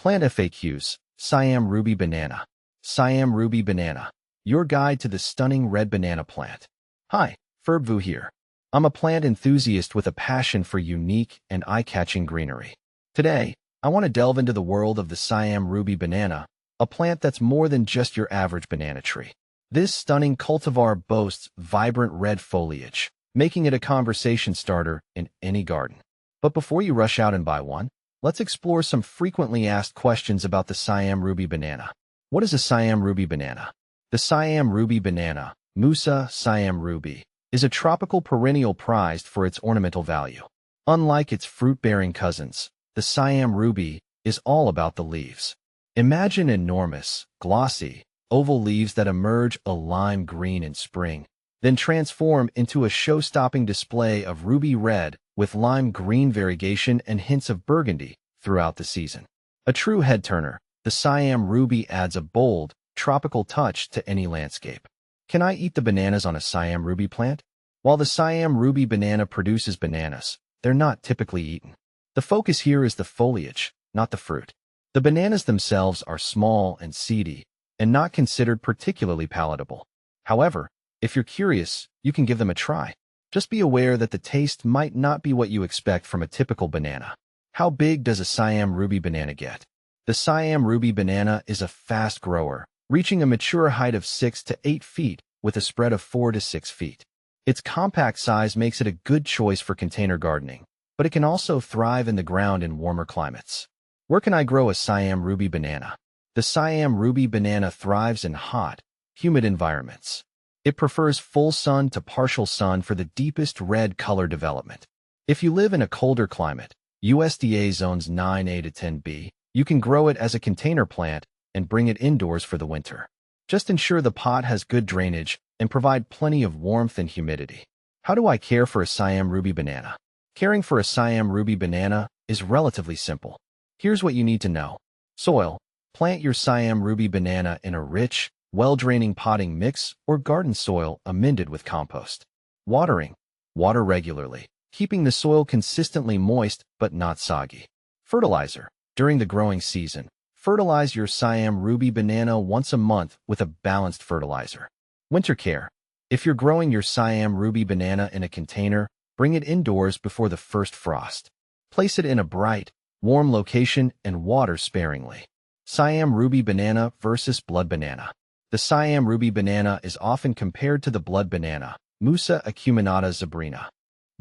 Plant FAQs, Siam Ruby Banana. Siam Ruby Banana, your guide to the stunning red banana plant. Hi, Ferbvu here. I'm a plant enthusiast with a passion for unique and eye-catching greenery. Today, I want to delve into the world of the Siam Ruby Banana, a plant that's more than just your average banana tree. This stunning cultivar boasts vibrant red foliage, making it a conversation starter in any garden. But before you rush out and buy one, let's explore some frequently asked questions about the Siam Ruby Banana. What is a Siam Ruby Banana? The Siam Ruby Banana, Musa Siam Ruby, is a tropical perennial prized for its ornamental value. Unlike its fruit-bearing cousins, the Siam Ruby is all about the leaves. Imagine enormous, glossy, oval leaves that emerge a lime green in spring, then transform into a show-stopping display of ruby red with lime green variegation and hints of burgundy throughout the season. A true head-turner, the Siam Ruby adds a bold, tropical touch to any landscape. Can I eat the bananas on a Siam Ruby plant? While the Siam Ruby banana produces bananas, they're not typically eaten. The focus here is the foliage, not the fruit. The bananas themselves are small and seedy, and not considered particularly palatable. However, if you're curious, you can give them a try. Just be aware that the taste might not be what you expect from a typical banana. How big does a Siam Ruby banana get? The Siam Ruby banana is a fast grower, reaching a mature height of 6 to 8 feet with a spread of 4 to 6 feet. Its compact size makes it a good choice for container gardening, but it can also thrive in the ground in warmer climates. Where can I grow a Siam Ruby banana? The Siam Ruby banana thrives in hot, humid environments. It prefers full sun to partial sun for the deepest red color development. If you live in a colder climate, USDA zones 9A to 10B, you can grow it as a container plant and bring it indoors for the winter. Just ensure the pot has good drainage and provide plenty of warmth and humidity. How do I care for a Siam Ruby banana? Caring for a Siam Ruby banana is relatively simple. Here's what you need to know. Soil. Plant your Siam Ruby banana in a rich, well-draining potting mix or garden soil amended with compost. Watering. Water regularly, keeping the soil consistently moist but not soggy. Fertilizer. During the growing season, fertilize your Siam Ruby banana once a month with a balanced fertilizer. Winter care. If you're growing your Siam Ruby banana in a container, bring it indoors before the first frost. Place it in a bright, warm location and water sparingly. Siam Ruby banana versus blood banana. The Siam Ruby banana is often compared to the blood banana, Musa acuminata zebrina.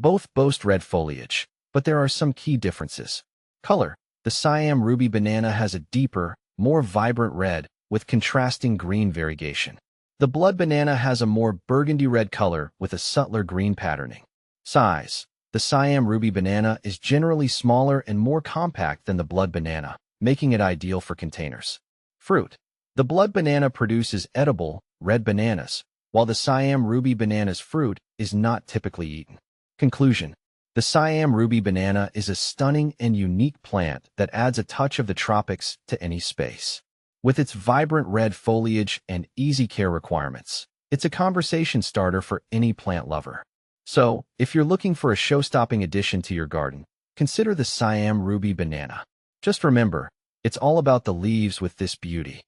Both boast red foliage, but there are some key differences. Color. The Siam Ruby banana has a deeper, more vibrant red with contrasting green variegation. The blood banana has a more burgundy red color with a subtler green patterning. Size. The Siam Ruby banana is generally smaller and more compact than the blood banana, making it ideal for containers. Fruit. The blood banana produces edible, red bananas, while the Siam Ruby banana's fruit is not typically eaten. Conclusion. The Siam Ruby banana is a stunning and unique plant that adds a touch of the tropics to any space. With its vibrant red foliage and easy care requirements, it's a conversation starter for any plant lover. So, if you're looking for a show-stopping addition to your garden, consider the Siam Ruby banana. Just remember, it's all about the leaves with this beauty.